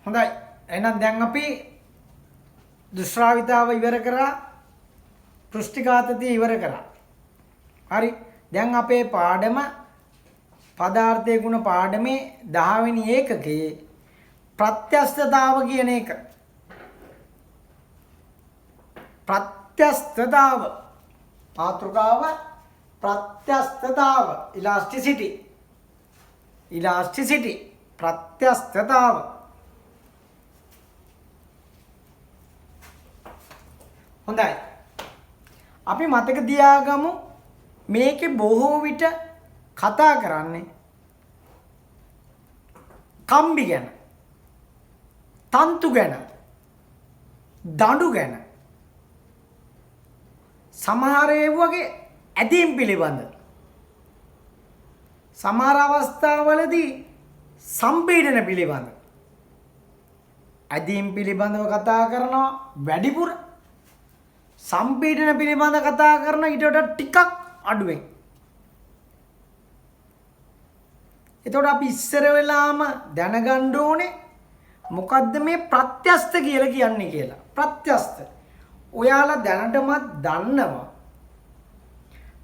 හොඳයි. එහෙනම් දැන් අපි දුෂ්‍රාවිතාව ඉවර කරා. පෘෂ්ටිඝාතතිය ඉවර කරා. හරි. දැන් අපේ පාඩම පදාර්ථයේ ගුණ පාඩමේ 10 වෙනි ඒකකයේ ප්‍රත්‍යස්තතාව කියන එක. ප්‍රත්‍යස්තතාව මාතෘකාව ප්‍රත්‍යස්තතාව ඉලාස්ටිසිටි ප්‍රත්‍යස්තතාව. හොඳයි. අපි මතක තියාගමු මේකේ බොහෝ විට කතා කරන්නේ කම්බි ගැන, තන්තු ගැන, දඬු ගැන, සමහර වගේ ඇදීම් පිළිබඳ, සමහර අවස්ථාවලදී සම්පීඩන පිළිබඳ, ඇදීම් පිළිබඳව කතා කරනවා වැඩිපුර, සම්පීඩන පිළිබඳ කතා කරන ඊට වඩා ටිකක් අඩුවෙන්. එතකොට අපි ඉස්සර වෙලාම දැනගන්න ඕනේ මොකද්ද මේ ප්‍රත්‍යස්ත කියලා කියන්නේ කියලා. ප්‍රත්‍යස්ත. ඔයාලා දැනටමත් දන්නවා.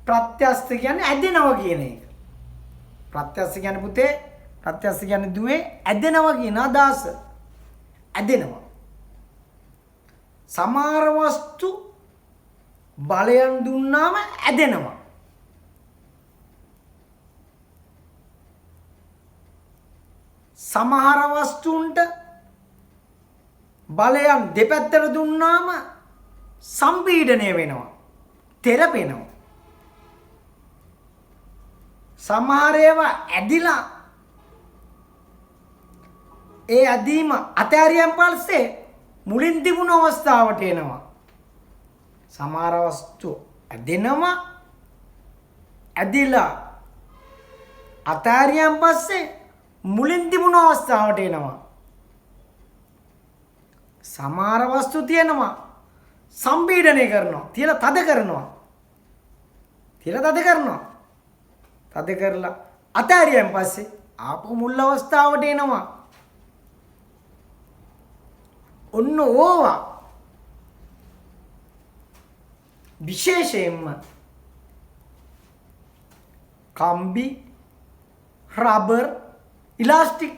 ප්‍රත්‍යස්ත කියන්නේ ඇදෙනවා කියන එක. ප්‍රත්‍යස්ත කියන්නේ පුතේ, ප්‍රත්‍යස්ත කියන්නේ දුවේ ඇදෙනවා කියන අදහස. ඇදෙනවා. සමහර වස්තු බලයන් දුන්නාම ඇදෙනවා. සමහර වස්තුන්ට බලයන් දෙපැත්තට දුන්නාම සම්පීඩනය වෙනවා, තෙරපෙනවා. සමහර ඒවා ඇදිලා ඒ ඇදීම අතෑරියන් පස්සේ මුලින් තිබුණු අවස්ථාවට එනවා. සමහර වස්තු ඇදෙනවා, ඇදිලා අතෑරියන් පස්සේ මුලින් තිබුණු අවස්ථාවට එනවා. සමහර වස්තු තියෙනවා සම්පීඩනය කරනවා, තියලා තද කරනවා. තද කරලා අතෑරියන් පස්සේ ආපහු මුල් අවස්ථාවට එනවා. ඔන්න ඕවා විශේෂයෙන්ම කම්බි, රබර්, ඉලාස්ටික්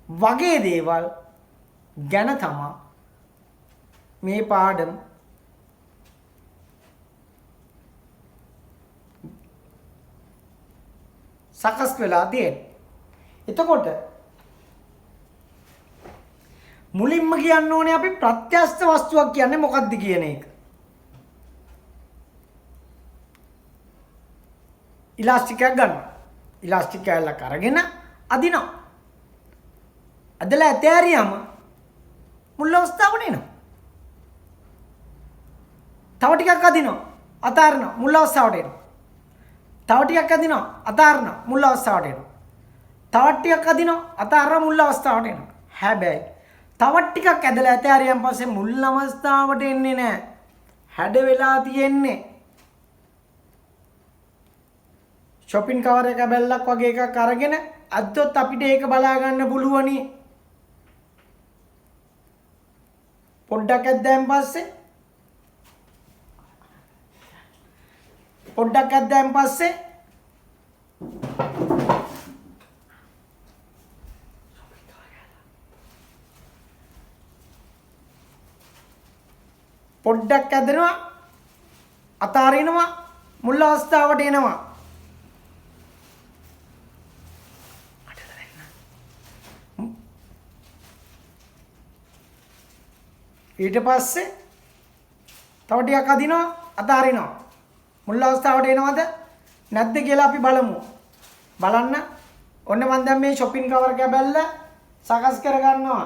වගේ දේවල් ගැන තමයි මේ පාඩම සකස් වෙලා තියෙන්නේ. එතකොට මුලින්ම කියන්න ඕනේ අපි ප්‍රත්‍යස්ත වස්තුවක් කියන්නේ මොකක්ද කියන එක. ඉලාස්ටිකයක් ගන්නවා. ඉලාස්ටික් කෑල්ලක් අරගෙන අදිනවා. අදලා ඇතෑරියම මුල් අවස්ථාවට එනවා. තව ටිකක් අදිනවා, අතාරිනවා, මුල් අවස්ථාවට එනවා. තව ටිකක් අදිනවා, අතාරිනවා, මුල් අවස්ථාවට එනවා. තව ටිකක් අදිනවා, අතාරිනවා, මුල් අවස්ථාවට එනවා. හැබැයි තව ටිකක් ඇදලා ඇතෑරියන් පස්සේ මුල් අවස්ථාවට එන්නේ නැහැ. හැඩ වෙලා තියෙන්නේ shopping cover එක බැලලක් වගේ එකක් අරගෙන අද්දොත් අපිට ඒක බලා ගන්න පුළුවනි. පොඩ්ඩක් ඇද්දාන් පස්සේ පොඩ්ඩක් ඇදෙනවා, අතාරිනවා, මුල් අවස්ථාවට එනවා. ඊට පස්සේ තව ටිකක් අදිනවා, අතාරිනවා. මුල් අවස්ථාවට එනවද නැද්ද කියලා අපි බලමු. බලන්න. ඔන්න මම දැන් මේ shopping cover කැබල්ල සකස් කර ගන්නවා.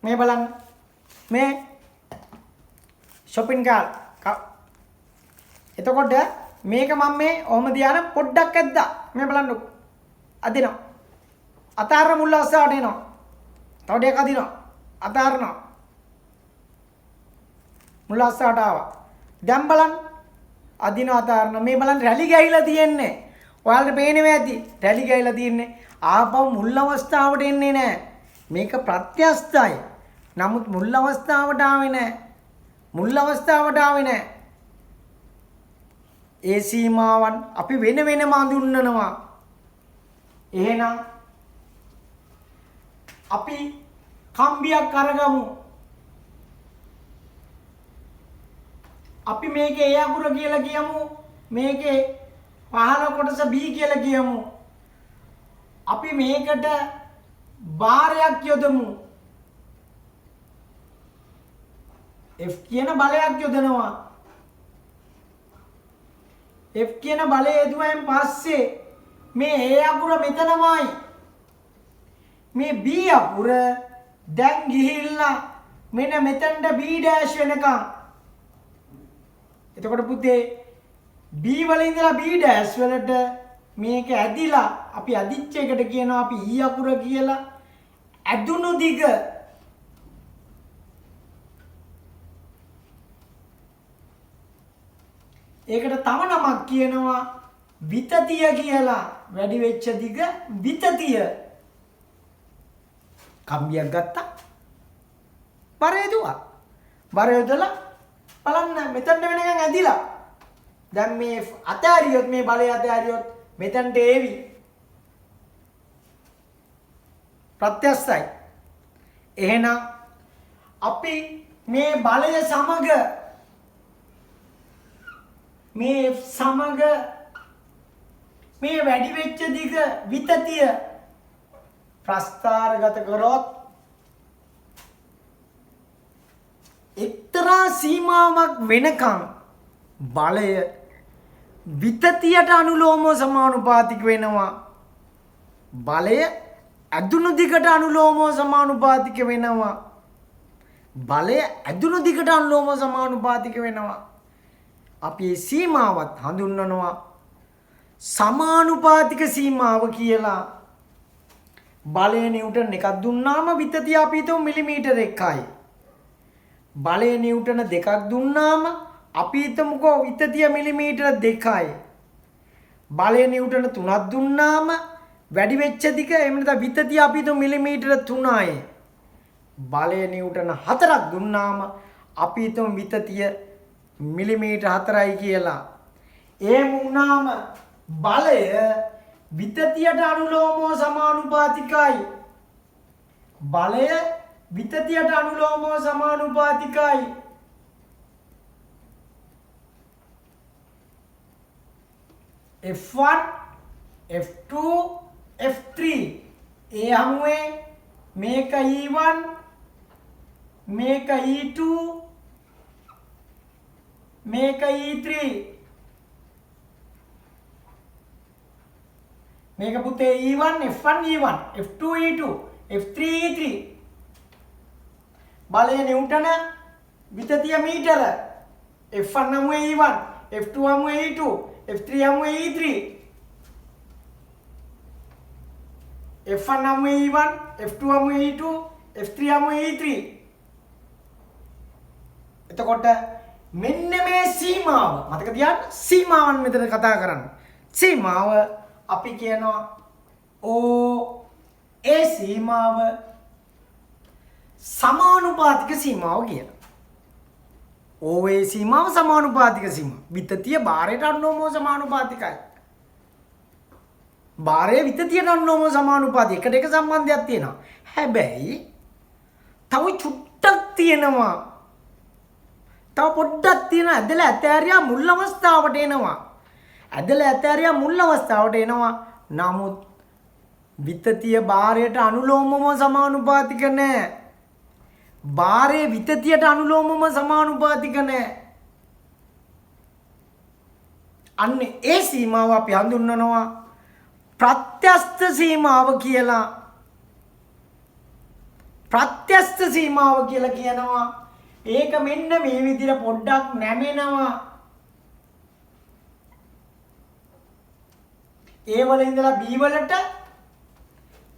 මේ බලන්න. මේ shopping cart. එතකොට මේක මම මේ ඔහම දිහාන පොඩ්ඩක් ඇද්දා. මේ බලන්නකො. අදිනවා. අතාරන මුල් අවස්ථාවට එනවා. තව ටිකක් අදිනවා. අතාරනවා. මුල් අවස්ථාවට ආවා. දැන් බලන්න. අදිනවා අතාරනවා. මේ බලන්න රැලි ගහිලා තියෙන්නේ. ඔයාලට පේනවා ඇති රැලි ගෑලා තියන්නේ. ආපහු මුල් අවස්ථාවට එන්නේ නැහැ. මේක ප්‍රත්‍යස්තයි. නමුත් මුල් අවස්ථාවට ආවේ නැහැ. මුල් අවස්ථාවට ආවේ නැහැ. ඒ සීමාවන් අපි වෙන වෙනම අඳුන්වනවා. එහෙනම් අපි කම්බියක් අරගමු. අපි මේකේ A අකුර කියලා කියමු. මේකේ පහළ කොටස B කියලා කියමු. අපි මේකට භාරයක් යොදමු. F කියන බලයක් යොදනවා. F කියන බලය යොදුවෙන් පස්සේ මේ A අකුර මෙතනමයි. මේ B අකුර දැන් ගිහිල්ලා මෙන්න මෙතනට B ඩෑෂ් වෙනකම්. එතකොට පුතේ B වල ඉඳලා B ඩෑෂ් වලට මේක ඇදිලා අපි අදිච්ච එකට කියනවා අපි E අකුර කියලා. ඇදුණු දිග ඒකට තව නමක් කියනවා විතතිය කියලා. වැඩි වෙච්ච දිග විතතිය. කම්බියක් ගත්තා. බර යදුවා. බර යොදලා බලන්න මෙතනට වෙනකන් ඇදිලා. දැන් මේ අතෑරියොත් මේ බලය අතෑරියොත් මෙතනට ඒවි. ප්‍රත්‍යස්තයි. එහෙනම් අපි මේ බලය සමග මේ සමග මේ වැඩි වෙච්ච දිග විතතිය ප්‍රස්ථාරගත කරොත් එක්තරා සීමාවක් වෙනකම් බලය විතතියට අනුලෝමව සමානුපාතික වෙනවා. බලය ඇදුණු දිගට අනුලෝමව සමානුපාතික වෙනවා. බලය ඇදුණු දිගට අනුලෝමව සමානුපාතික වෙනවා. අපි මේ සීමාවත් හඳුන්වනවා සමානුපාතික සීමාව කියලා. බලය නිව්ටන් එකක් දුන්නාම විතතිය අපි හිතමු මිලිමීටර 1යි. බලය නිව්ටන දෙකක් දුන්නාම අපි හිතමුකෝ විතතිය මිලිමීටර 2යි. බලය නිව්ටන 3ක් දුන්නාම වැඩි වෙච්ච දිග එහෙම නැත්නම් විතතිය අපි හිතමු මිලිමීටර 3යි. බලය නිව්ටන 4ක් දුන්නාම අපි හිතමු විතතිය මිලිමීටර 4යි කියලා. එහෙම වුණාම බලය විතතියට අනුලෝමව සමානුපාතිකයි. බලය විතතියට අනුලෝමව සමානුපාතිකයි. F1 F2 F3 ඒ හමුවේ මේක E1 මේක E2 මේක E3 මේක පුතේ E1 F1 E1 F2 E2 F3 E3 බලය නිව්ටන විතතිය මීටර F1 හමුවේ E1 F2 හමුවේ E2 F3 හමුවේ E3 F1 හමුවේ E1 F2 හමුවේ E2 F3 හමුවේ E3 එතකොට මෙන්න මේ සීමාව මතක තියාගන්න. සීමාවන් මෙතන කතා කරන්නේ. සීමාව අපි කියනවා O ඒ සීමාව සමානුපාතික සීමාව කියලා. O ඒ සීමාව සමානුපාතික සීමාව. විතතිය භාරයට අනුලෝමව සමානුපාතිකයි. භාරය විතතියට අනුලෝමව සමානුපාතික. එකට එක සම්බන්ධයක් තියෙනවා. හැබැයි තව චුට්ටක් තියෙනවා. තව පොඩ්ඩක් තියෙනවා. ඇදලා ඇතෑරියා මුල් අවස්ථාවට එනවා. ඇදලා ඇතෑරියා මුල් අවස්ථාවට එනවා. නමුත් විතතිය භාරයට අනුලෝමව සමානුපාතික නැහැ. භාරය විතතියට අනුලෝමව සමානුපාතික නැහැ. අන්න ඒ සීමාව අපි හඳුන්වනවා ප්‍රත්‍යස්ත සීමාව කියලා. ප්‍රත්‍යස්ත සීමාව කියලා කියනවා. ඒක මෙන්න මේ විදිහට පොඩ්ඩක් නැමෙනවා. A වල ඉඳලා B වලට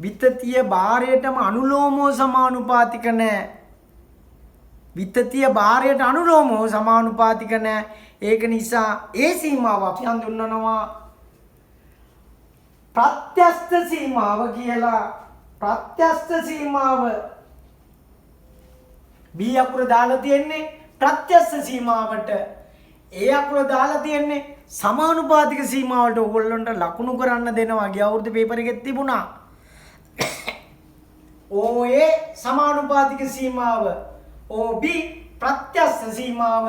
විතතිය භාරයටම අනුලෝමව සමානුපාතික නැහැ. විතතිය භාරයට අනුලෝමව සමානුපාතික නැහැ. ඒක නිසා ඒ සීමාව අපි හඳුන්වනවා ප්‍රත්‍යස්ත සීමාව කියලා ප්‍රත්‍යස්ත සීමාව B අකුර දාලා තියෙන්නේ ප්‍රත්‍යස්ත සීමාවට A අකුර දාලා තියෙන්නේ සමානුපාතික සීමාවට ඕගොල්ලන්ට ලකුණු කරන්න දෙනවා ගිය අවුරුදු පේපර් එකේ තිබුණා OA සමානුපාතික සීමාව OB ප්‍රත්‍යස්ත සීමාව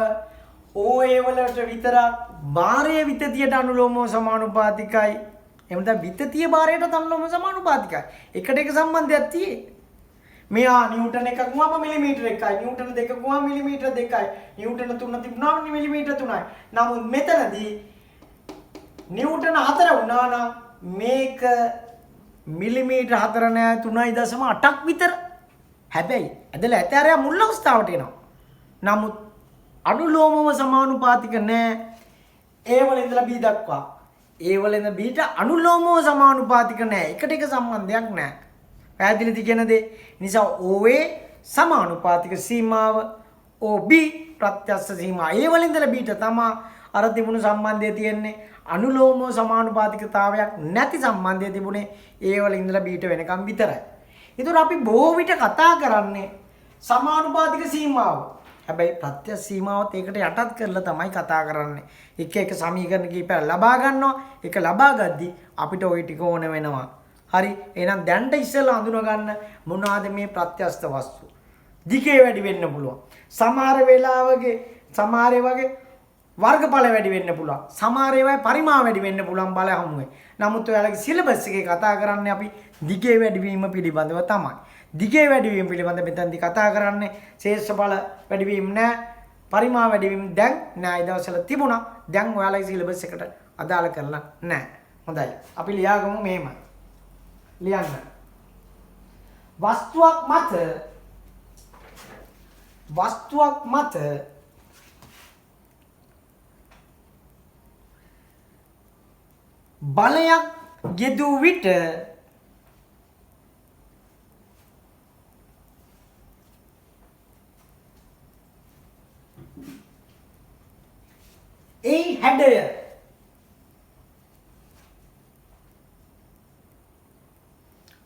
OA වලට විතරක් භාරයේ විතතියට අනුලෝමව සමානුපාතිකයි එහෙනම් විතතිය භාරයට අනුලෝමව සමානුපාතිකයි එකට එක සම්බන්ධයක් තියෙයි මෙයා නිව්ටන් එකක් වුණාම මිලිමීටර 1යි නිව්ටන් දෙකක් වුණාම මිලිමීටර 2යි නිව්ටන් 3 තිබුණාම මිලිමීටර 3යි නමුත් මෙතනදී නිව්ටන් 4 වුණා නම් මේක මිලිමීටර 4 නෑ 3.8ක් විතර හැබැයි ඇදලා ඇතෑරයා මුල් අවස්ථාවට එනවා නමුත් අනුලෝමව සමානුපාතික නෑ A වල ඉඳලා B දක්වා A වල ඉඳලා B ට අනුලෝමව සමානුපාතික නෑ එකට එක සම්බන්ධයක් නෑ පැහැදිලිද කියන දේ නිසා OA සමානුපාතික සීමාව OB ප්‍රත්‍යස්ත සීමාව A වල ඉඳලා B ට තමයි අර තිබුණු සම්බන්ධය තියෙන්නේ අනුලෝමව සමානුපාතිකතාවයක් නැති සම්බන්ධය තිබුණේ A වල ඉඳලා B ට වෙනකම් විතරයි. ඒතර අපි බොහෝ විට කතා කරන්නේ සමානුපාතික සීමාව. හැබැයි ප්‍රත්‍යස්ත සීමාවත් ඒකට යටත් කරලා තමයි කතා කරන්නේ. එක එක සමීකරණ කීපයක් ලබා ගන්නවා. ඒක ලබා ගද්දි අපිට ওই ටික ඕන වෙනවා. හරි. එහෙනම් දැන්ට ඉස්සෙල්ලා හඳුනා ගන්න මොනවාද මේ ප්‍රත්‍යස්ත වස්තු. දිගේ වැඩි වෙන්න පුළුවන්. සමහර වෙලාවගේ සමහර වගේ වර්ගඵල වැඩි වෙන්න පුළුවන්. සමහර ඒවායි පරිමාණ වැඩි වෙන්න පුළුවන් බල හමුවේ. නමුත් ඔයාලගේ සිලබස් එකේ කතා කරන්නේ අපි දිගේ වැඩිවීම පිළිබඳව තමයි. දිගේ වැඩිවීම පිළිබඳව මෙතනදී කතා කරන්නේ ශේෂ්ඨඵල වැඩිවීම නෑ. පරිමාණ වැඩිවීම දැන් නෑ. ඒ දවස්වල තිබුණා. දැන් ඔයාලගේ සිලබස් එකට අදාළ කරලා නෑ. හොඳයි. අපි ලියාගමු මෙහෙම. ලියන්න. වස්තුවක් මත බලයක් යෙදූ විට ඒ හැඩය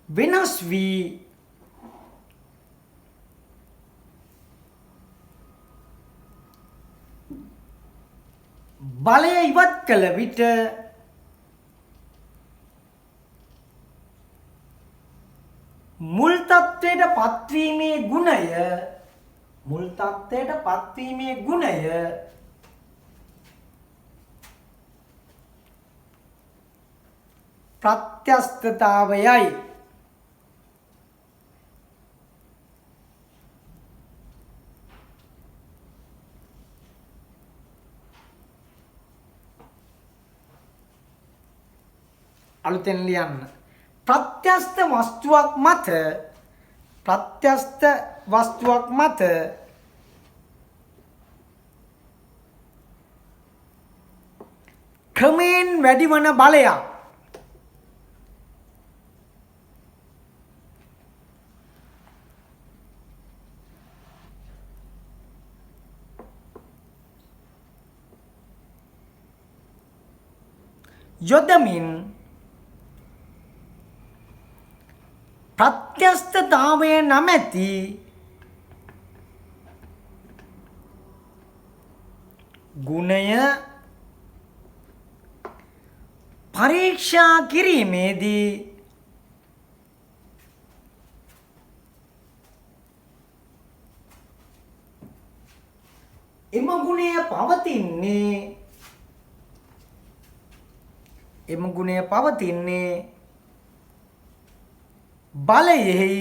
වෙනස් වී බලය ඉවත් කළ විට මුල් තත්ත්වයට පත්වීමේ ගුණය ප්‍රත්‍යස්තතාවයයි. අලුතෙන් ලියන්න. ප්‍රත්‍යස්ත වස්තුවක් මත ක්‍රමයෙන් වැඩිවන බලයක් යොදමින් ප්‍රත්‍යස්තතාවය නැමැති ගුණය පරීක්ෂා කිරීමේදී එම ගුණය පවතින්නේ බලයෙහි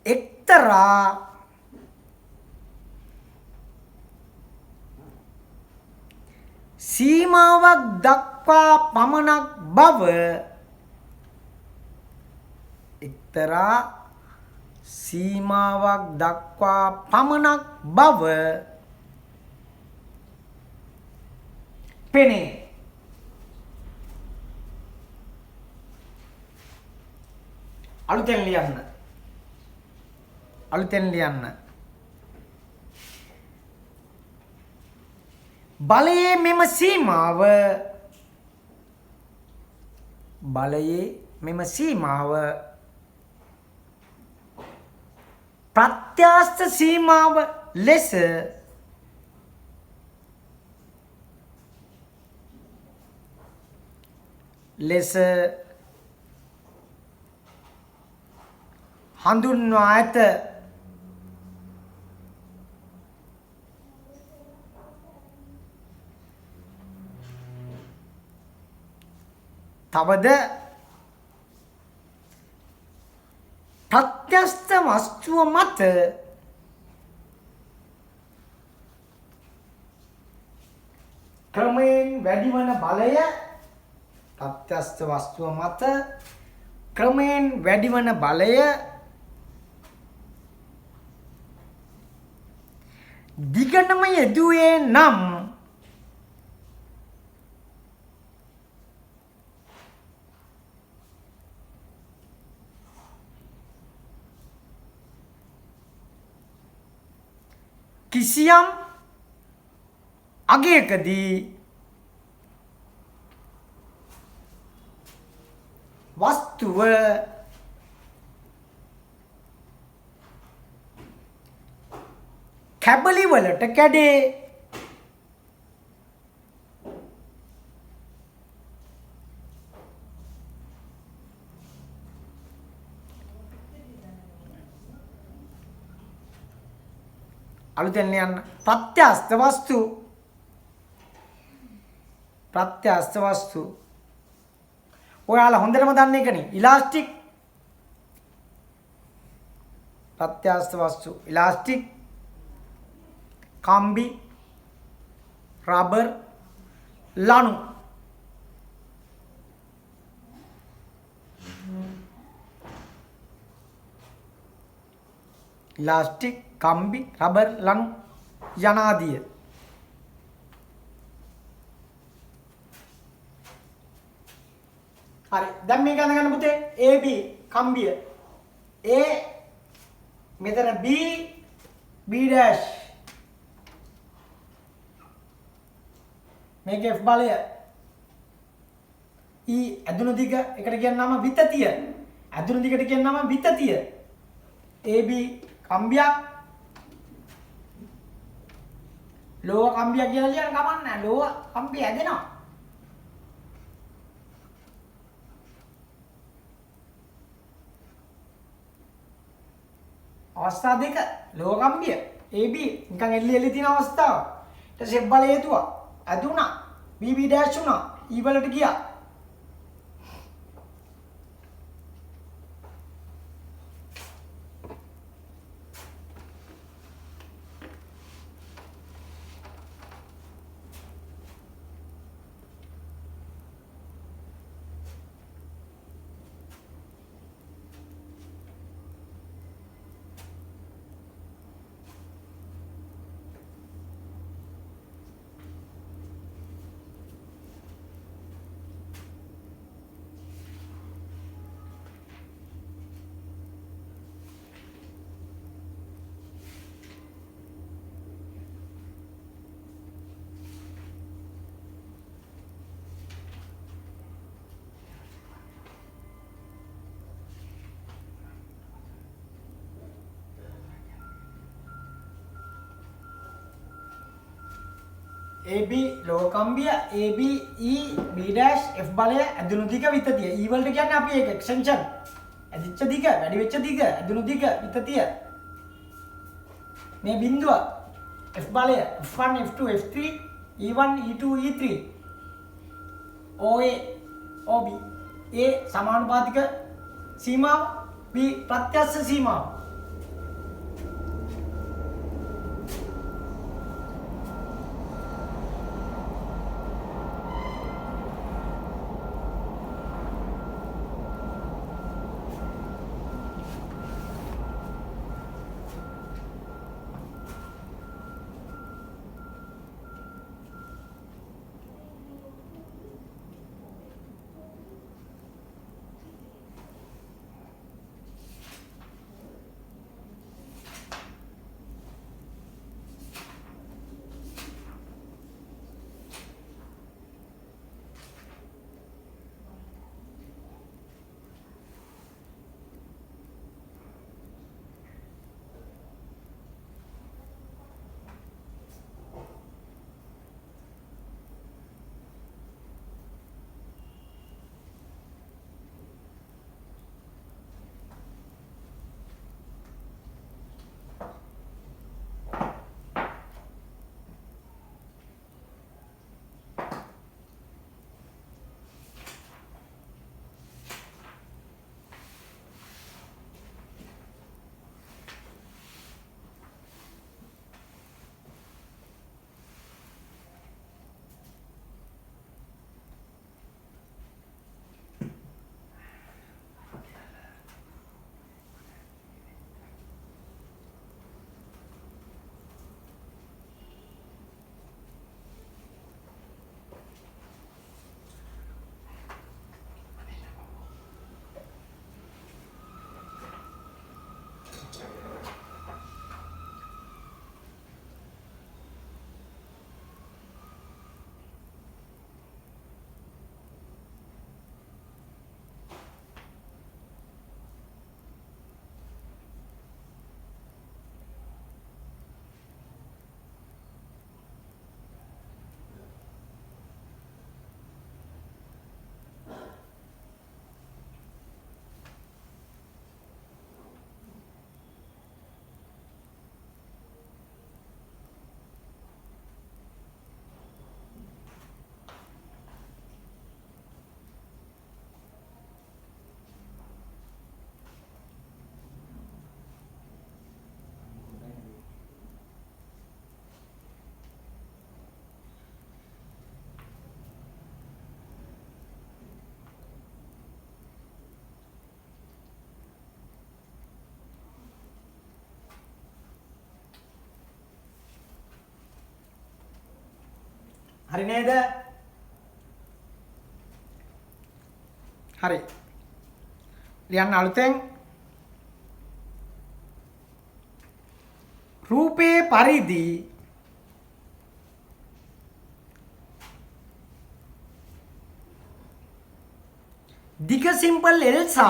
එක්තරා සීමාවක් දක්වා පමණක් බව පෙනේ. අලුතෙන් ලියන්න. බලයේ මෙම සීමාව බලයේ මෙම සීමාව ප්‍රත්‍යස්ත සීමාව ලෙස හඳුන්වා ඇත. තවද ප්‍රත්‍යස්ත වස්තුව මත ක්‍රමයෙන් වැඩිවන බලය ප්‍රත්‍යස්ත වස්තුව මත ක්‍රමයෙන් වැඩිවන බලය දිගටම යෙදුවේ නම් කිසියම් අගයකදී වස්තුව කැබලි වලට කැඩේ. අලුතෙන් යන්න ප්‍රත්‍යස්ත වස්තු ඔයාලා හොඳටම දන්න එකනේ ඉලාස්ටික්. ප්‍රත්‍යස්ත වස්තු ඉලාස්ටික්, කම්බි, රබර්, ලණු. ඉලාස්ටික්, කම්බි, රබර්, ලණු යනාදිය. හරි. දැන් මේක අඳගන්න පුතේ AB කම්බිය. A මෙතන B dash. මේක F බලය. E ඇදුණු දිග එකට කියන නම විතතිය. ඇදුණු දිගට කියන නම විතතිය. AB කම්බියක්. ලෝහ කම්බියක් කියලා ලියන්න කමක් නැහැ. ලෝහ කම්බිය ඇදෙනවා. අවස්ථා දෙක ලෝහ කම්බිය AB නිකන් එල්ලි තියෙන අවස්ථාව. ඊට පස්සේ F බලය හේතුවා ඇදුණා. BB dash උනා. E වලට ගියා. AB ලෝහ කම්බිය AB E B dash F බලය ඇදුණු දිග විතතිය. E වලට කියන්නේ අපි ඒක එක්ස්ටෙන්ෂන්. ඇදිච්ච දිග, වැඩි වෙච්ච දිග, ඇදුණු දිග විතතිය. මේ බිඳුව F බලය F1 F2 F3 E1 E2 E3 OA OB A සමානුපාතික සීමාව B ප්‍රත්‍යස්ත සීමාව. හරි නේද? හරි. ලියන්න අලුතෙන් රූපේ පරිදි දිග සිම්පල් L සහ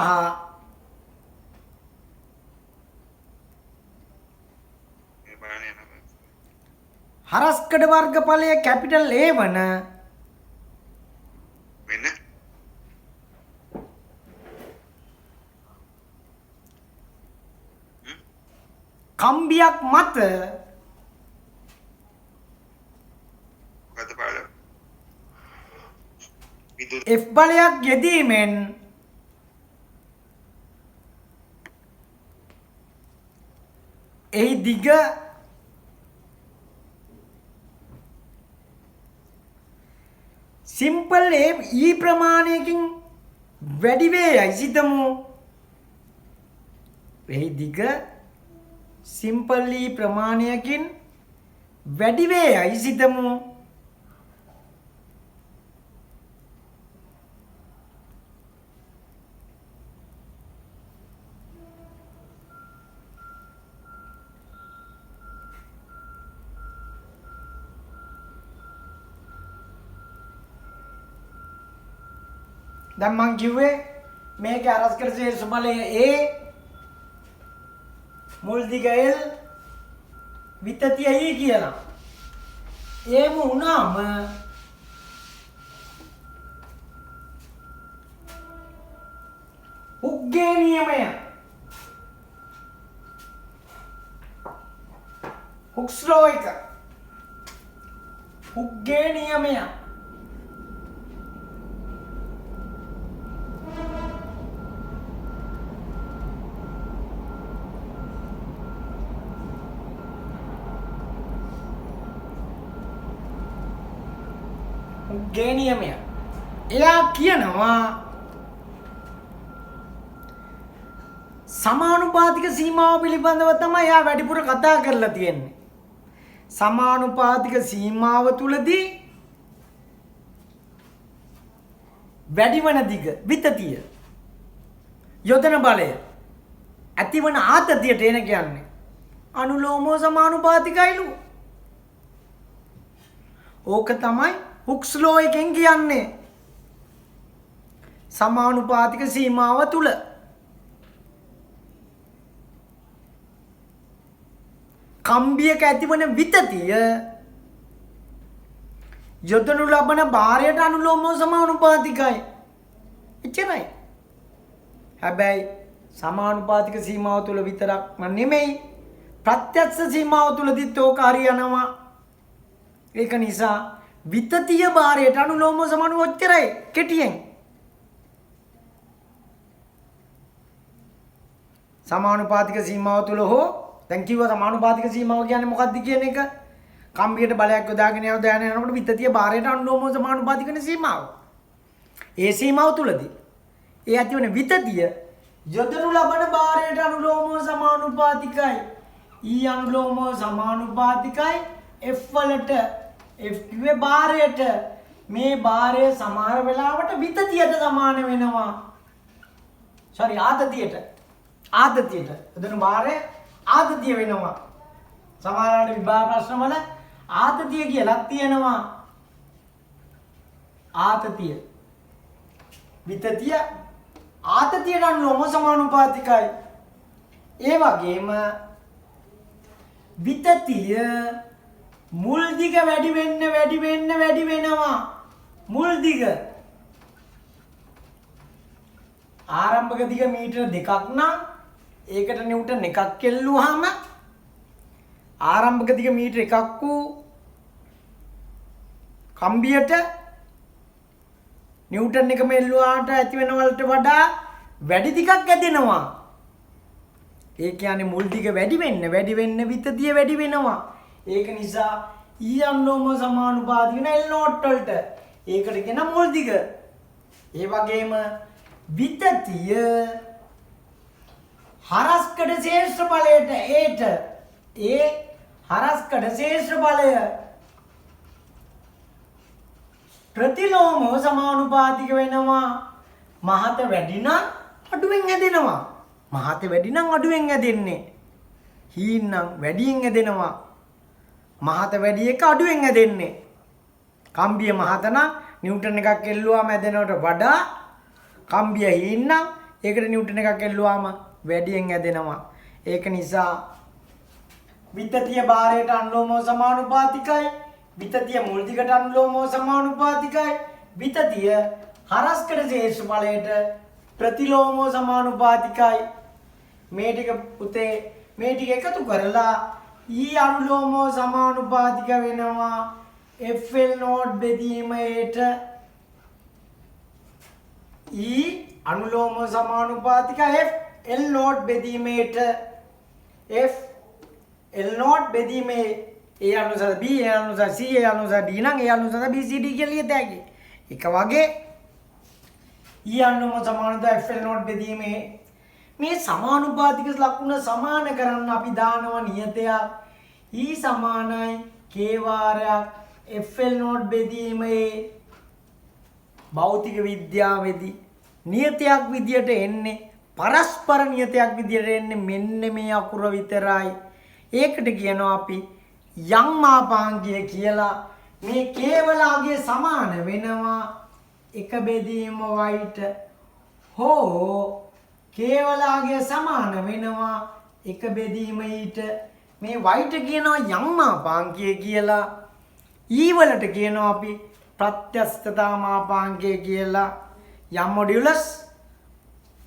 හරස්කඩ වර්ගඵලය කැපිටල් A වන වෙන කම්බියක් මත මොකද පාඩම විදුලි F බලයක් යෙදීමෙන් එහි දිග සිම්පල් E ප්‍රමාණයකින් වැඩි වේයයි සිතමු. එහි දිග සිම්පල් E ප්‍රමාණයකින් වැඩි වේයයි සිතමු. දැන් මං කිව්වේ මේක අරස්කර ශේෂ බලය A මුල් දිග L විතතිය E කියලා. එහෙම වුණාම හුක්ගේ නියමය හුක්ස් ලෝ එක හුක්ගේ නියමය ගේනියමය. එයා කියනවා සමානුපාතික සීමාව පිළිබඳව තමයි එයා වැඩිපුර කතා කරලා තියෙන්නේ. සමානුපාතික සීමාව තුලදී වැඩිවන දිග විතතිය යොදන බලය ඇතිවන ආතතියට එන කියන්නේ අනුලෝමව සමානුපාතිකයිලු. ඕක තමයි හුක්ස් ලෝ එකෙන් කියන්නේ සමානුපාතික සීමාව තුල කම්බියක ඇතිවන විතතිය යොදනු ලබන භාරයට අනුලෝමව සමානුපාතිකයි. එච්චරයි. හැබැයි සමානුපාතික සීමාව තුල විතරක්ම නෙමෙයි ප්‍රත්‍යක්ෂ සීමාව තුලදිත් ඕක හරියනවා. ඒක නිසා විතතිය භාරයට අනුලෝමව සමානව ඔච්චරයි කෙටියෙන්. සමානුපාතික සීමාව තුල හෝ දැන් කිව්වා සමානුපාතික සීමාව කියන්නේ මොකක්ද කියන එක. කම්බියට බලයක් යොදාගෙන යනකොට විතතිය භාරයට අනුලෝමව සමානුපාතිකන සීමාව. ඒ සීමාව තුලදී ඒ ඇතිවන විතතිය යොදනු ලබන භාරයට අනුලෝමව සමානුපාතිකයි. E අනුලෝමව සමානුපාතිකයි F වලට F කිව්වේ භාරයට. මේ භාරය සමහර වෙලාවට විතතියට සමාන වෙනවා. sorry ආතතියට. ආතතියට. එතන භාරය ආතතිය වෙනවා. සමහරවිට විභාග ප්‍රශ්න වල ආතතිය කියලා තියෙනවා. ආතතිය. විතතිය ආතතියට අනුලෝම සමානුපාතිකයි. ඒ වගේම විතතිය මුල් දිග වැඩි වෙනවා. මුල් දිග ආරම්භක දිග මීටර 2ක් නම් ඒකට නිව්ටන් 1ක් කෙල්ලුවාම ආරම්භක දිග මීටර 1ක් වූ කම්බියට නිව්ටන් 1 මෙල්ලුවාට ඇති වෙන වලට වඩා වැඩි දිගක් ඇදෙනවා. ඒ කියන්නේ මුල් දිග වැඩි වෙන්න විතතිය වැඩි වෙනවා. ඒක නිසා E අනුලෝම සමානුපාතික වෙන L නෝට් වලට. ඒකට කියන මුල් දිග. ඒ වගේම විතතිය හරස්කඩ ශේෂ්ත්‍ර බලයට ඒට ඒ හරස්කඩ ශේෂ්ත්‍ර බලය ප්‍රතිලෝමව සමානුපාතික වෙනවා. මහත වැඩි නම් අඩුවෙන් හැදෙනවා. මහත වැඩි නම් අඩුවෙන් හැදෙන්නේ. හීන නම් වැඩියෙන් හැදෙනවා. මහත වැඩි එක අඩුවෙන් හැදෙන්නේ. කම්බිය මහත නම් නිව්ටන් එකක් එල්ලුවාම හැදෙනවට වඩා කම්බිය හීන නම් ඒකට නිව්ටන් එකක් එල්ලුවාම වැඩියෙන් හැදෙනවා. ඒක නිසා විතතිය භාරයට අනුලෝමව සමානුපාතිකයි. විතතිය මුල් දිගට අනුලෝමව සමානුපාතිකයි. විතතිය හරස්කඩ ශේෂ්ඨ ඵලයට ප්‍රතිලෝමව සමානුපාතිකයි. මේ ටික පුතේ මේ ටික එකතු කරලා E අනුලෝමව සමානුපාතික වෙනවා FL නෝට් බෙදීම යට. E අනුලෝමව සමානුපාතික FL නෝට් බෙදීම යට. FL නෝට් බෙදීමේ A අනුසාර B A අනුසාර C A අනුසාර D නම් A අනුසාර B C D කියලා ලියත හැකි. එක වගේ E අනුලෝම සමානුපාතික FL නෝට් බෙදීමේ මේ සමානුපාතික ලකුණ සමාන කරන්න අපි දානවා නියතයක් E සමානයි K වාරයක් FL නෝට් බෙදීමේ භෞතික විද්‍යාවේදී නියතයක් විදියට එන්නේ පරස්පර නියතයක් විදියට එන්නේ මෙන්න මේ අකුර විතරයි. ඒකට කියනවා අපි යම් මාපාංගය කියලා. මේ කේවලාගේ සමාන වෙනවා එක බෙදීම y ට හෝ කේවලාගේ සමාන වෙනවා එක බෙදීම ඊට. මේ y ට කියනවා යම් මාපාංගය කියලා. E වලට කියනවා අපි ප්‍රත්‍යස්ථතා මාපාංගය කියලා. යම් මොඩියුලස්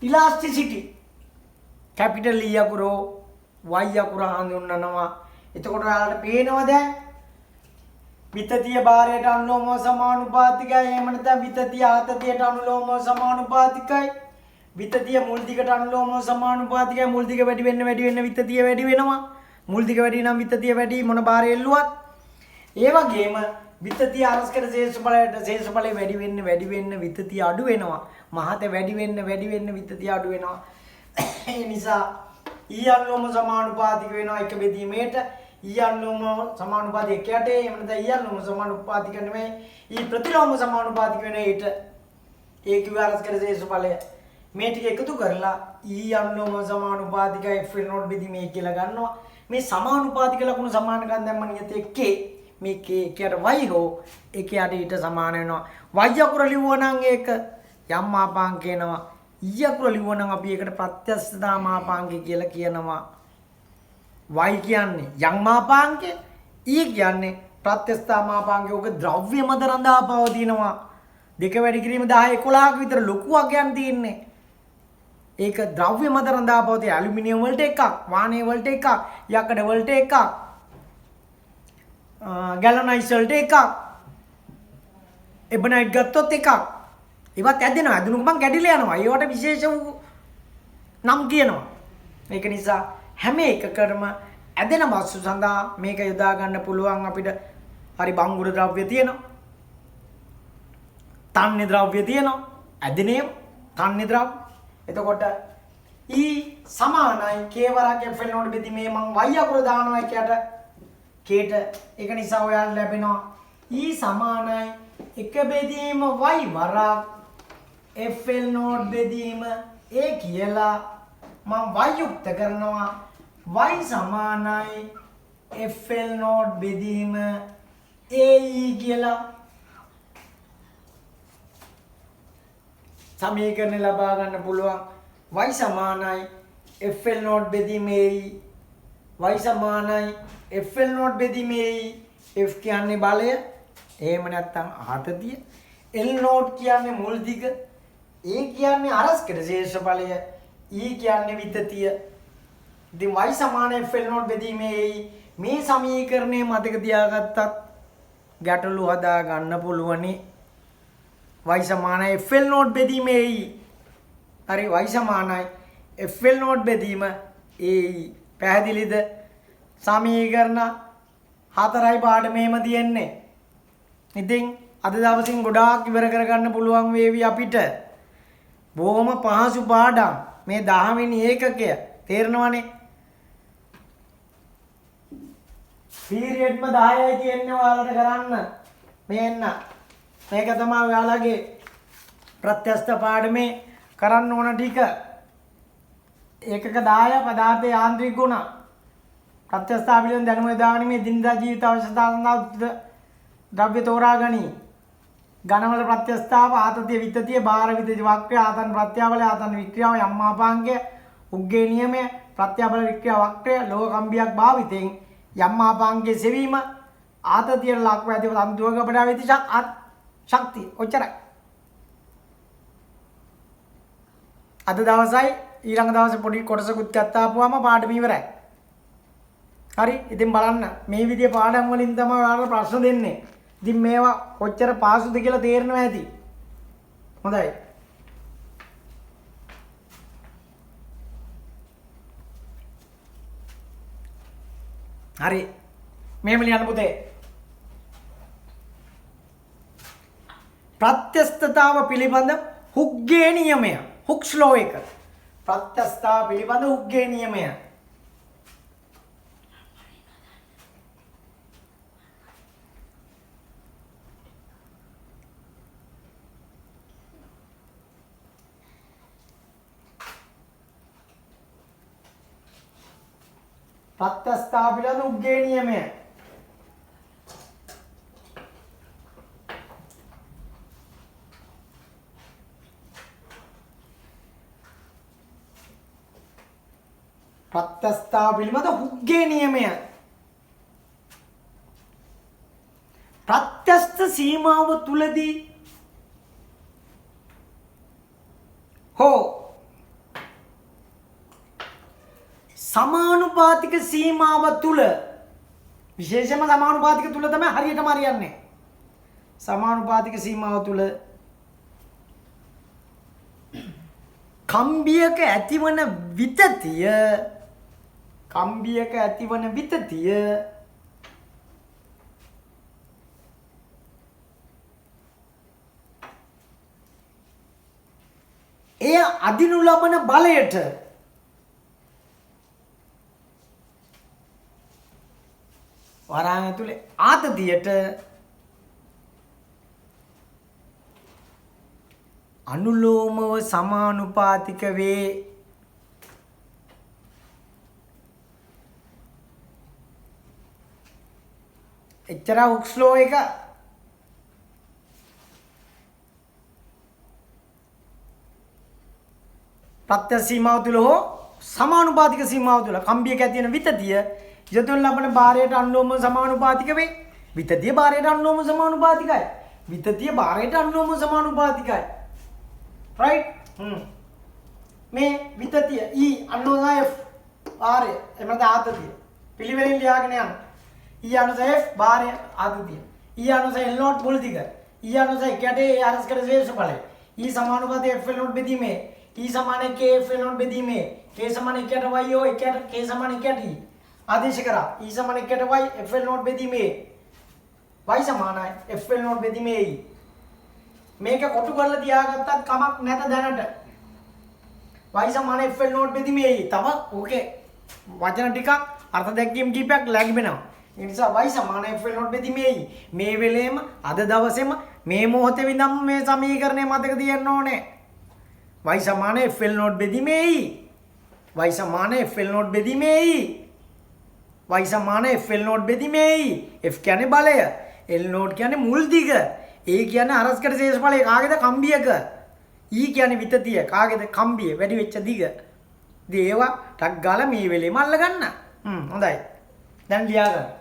ඉලාස්ටිසිටි කැපිටල් E අකුරෝ y අකුර හඳුන්වනවා. එතකොට ඔයාලට පේනවද විතතිය භාරයට අනුලෝමව සමානුපාතිකයි. එහෙම නැත්නම් විතතිය ආතතියට අනුලෝමව සමානුපාතිකයි. විතතිය මුල් දිගට අනුලෝමව සමානුපාතිකයි. මුල් දිග වැඩි වෙන්න විතතිය වැඩි වෙනවා. මුල් දිග වැඩි නම් විතතිය වැඩි මොන භාරය එල්ලුවත්. ඒ වගේම විතතිය අරස්කර ශේෂ ඵලය වැඩි වෙන්න විතතිය අඩු වෙනවා. මහත වැඩි වෙන්න විතතිය අඩු වෙනවා. ඒ නිසා E අනුලෝම සමානුපාතික වෙනවා එක බෙදීමේට. E අනුලෝම සමානුපාතික එකට එහෙම නැත්නම් E අනුලෝම සමානුපාතික නෙමෙයි E ප්‍රතිලෝම සමානුපාතික වෙන ඊට. ඒ කිව්ව අරස්කර ශේෂ ඵලය මේ ටික එකතු කරලා E අනුලෝම සමානුපාතිකයි FL නෝට් බෙදීමේ කියලා ගන්නවා. මේ සමානුපාතික ලකුණු සමාන ගන්න දැම්ම නියතේ K. මේ K එකට y හෝ එකයට ඊට සමාන වෙනවා. y අකුර ලිව්වා නම් ඒක යම් මාපාංක එනවා. E අකුර ලිව්වා නම් අපි ඒකට ප්‍රත්‍යස්ථතා මාපාංකය කියලා කියනවා. y කියන්නේ යම් මාපාංකය, E කියන්නේ ප්‍රත්‍යස්ථතා මාපාංකය. ඔක ද්‍රව්‍ය මත රඳා පවතිනවා. දෙක වැඩි කිරීම 10 11ක විතර ලොකු වගයන් තියෙන්නේ. ඒක ද්‍රව්‍ය මත රඳා පවතින ඇලුමිනියම් වලට එකක්, වාණය වලට එකක්, යකඩ වලට එකක්, ගැලනයිස් වලට එකක්, එබනයිට් ගත්තොත් එකක්. ඒවත් ඇදෙනවා. ඇදුණු ගමන් කැඩිලා යනවා. ඒවට විශේෂ වූ නම් කියනවා. ඒක නිසා හැම එකකටම ඇදෙන වස්තු සඳහා මේක යොදා ගන්න පුළුවන් අපිට. හරි බංගුර ද්‍රව්‍ය තියෙනවා. තන්නේ ද්‍රව්‍ය තියෙනවා. ඇදෙනේ තන්නේ ද්‍රව්‍ය. එතකොට E සමානයි K වරක් FL නෝට් බෙදීමේ මම y අකුර දානවා එකට Kට. ඒක නිසා ඔයාලට ලැබෙනවා E සමානයි එක බෙදීම y වරක් FL නෝට් බෙදීම A කියලා. මම y යුක්ත කරනවා y සමානයි FL නෝට් බෙදීම AE කියලා. සමීකරණ ලබා ගන්න පුළුවන් y සමානයි FL නෝට් බෙදීම AE. y සමානයි FL නෝට් බෙදීම AE. F කියන්නේ බලය, එහෙම නැත්නම් ආතතිය. L නෝට් කියන්නේ මුල් දිග. A කියන්නේ අරස්කඩ ශේෂ බලය. E කියන්නේ විතතිය. ඉතින් y සමාන FL නෝට් බෙදීම AE. මේ සමීකරණය මතක තියාගත්තත් ගැටලු හදා ගන්න පුළුවනි. y සමානයි FL නෝට් බෙදීම AE. හරි y සමානයි FL නෝට් බෙදීම AE. පැහැදිලිද? සමීකරණ 4යි පාඩමේම තියෙන්නේ. ඉතින් අද දවසින් ගොඩාක් ඉවර කරගන්න පුළුවන් වේවි අපිට. බොහොම පහසු පාඩම්. මේ 10 වෙනි ඒකකය තේරෙනවනේ. පීරියඩ්ම 10යි තියෙන්නේ ඔයාලට කරන්න. මේ එන්න. මේක තමයි ඔයාලගේ ප්‍රත්‍යස්ත පාඩමේ කරන්න ඕන ටික. ඒකක 10 පදාර්ථ යාන්ත්‍රික ගුණ ප්‍රත්‍යස්ථා පිළිබඳ දැනුම යොදාගෙන මේ දිනදා ජීවිත අවශ්‍යතා සඳහා ද්‍රව්‍ය තෝරා ගනී. ඝනවල ප්‍රත්‍යස්ථාව ආතතිය විතතිය බාහිර විතති වක්‍රය ආතන් ප්‍රත්‍යාවල ආතන් වික්‍රියාව යම්මාපාංගය උග්ගේ නියමය ප්‍රත්‍යාවල වික්‍රියා වක්‍රය ලෝහ කම්බියක් භාවිතෙන් යම්මාපාංගයේ සෙවීම ආතතියට ලක්ව ඇති තන්තුවක අපට වෙති ශක්තිය ඔච්චරයි. අද දවසයි ඊළඟ දවසේ පොඩි කොටසකුත් ගත්තාපුවාම පාඩම ඉවරයි. හරි ඉතින් බලන්න මේ විදිහේ පාඩම් වලින් තමයි ඔයාලට ප්‍රශ්න දෙන්නේ. ඉතින් මේවා කොච්චර පාසුද කියලා තේරෙනවා ඇති. හොඳයි. හරි මෙහෙම ලියන්න පුතේ. ප්‍රත්‍යස්තතාව පිළිබඳ හුක්ගේ නියමය. හුක්ස් ලෝ එක. ප්‍රත්‍යස්තතාව පිළිබඳ හුක්ගේ නියමය. ප්‍රත්‍යස්ථා පිළිබඳ උග්ගේ නියමය. ප්‍රත්‍යස්ථා පිළිබඳ උග්ගේ නියමය. ප්‍රත්‍යස්ථ සීමාව තුලදී හෝ සමානුපාතික සීමාව තුල විශේෂයෙන්ම සමානුපාතික තුල තමයි හරියටම හරියන්නේ. සමානුපාතික සීමාව තුල කම්බියක ඇතිවන විතතිය එය අදිනු ලබන බලයට වරාය ඇතුලේ ආතතියට අනුලෝමව සමානුපාතික වේ. එච්චර හුක්ස් ලෝ එක ප්‍රත්‍ය සීමාව තුල හෝ සමානුපාතික සීමාව තුල කම්බියක ඇති වෙන විතතිය යොදවන ලබන භාරයට අනුලෝම සමානුපාතික වේ. විතතිය භාරයට අනුලෝම සමානුපාතිකයි. විතතිය භාරයට අනුලෝම සමානුපාතිකයි. right? මේ විතතිය E අනුලෝම F භාරය එමෙන්න ආතතිය. පිළිවෙලින් ලියාගෙන යන්න. E අනුලෝම F භාරය ආතතිය. E අනුලෝම L not මුල් දිග. E අනුලෝම කැටේ අරස් කර ශේෂ බලය. E සමානුපාතික F L not බෙදීමේ E සමාන K F L not බෙදීමේ K සමාන 1ට y O 1ට K සමාන 1ට E आदेश करा E समान 1ට y FL नोट බෙදීමේ y සමානයි FL නෝට් බෙදීමේ e මේක කොටු කරලා තියාගත්තත් කමක් නැත දැනට y සමාන FL නෝට් බෙදීමේ e තව ඕකේ වචන ටිකක් අර්ථ දැක්වීම කීපයක් ලැබෙනවා ඒ නිසා y සමාන FL නෝට් බෙදීමේ e මේ වෙලේම අද දවසේම මේ මොහොතේ විඳම් මේ සමීකරණය මතක තියන්න ඕනේ y සමාන FL නෝට් බෙදීමේ e y සමාන FL නෝට් බෙදීමේ e y සමාන FL නෝට් බෙදීමේ F කියන්නේ බලය L නෝට් කියන්නේ මුල් දිග A කියන්නේ අරස්කඩ ශේෂ බලය කාගේද කම්බියක E කියන්නේ විතතිය කාගේද කම්බිය වැඩි වෙච්ච දිග ඉතින් ඒවා ටක් ගාලා මේ වෙලේම අල්ල ගන්න හොඳයි දැන් ලියා ගන්න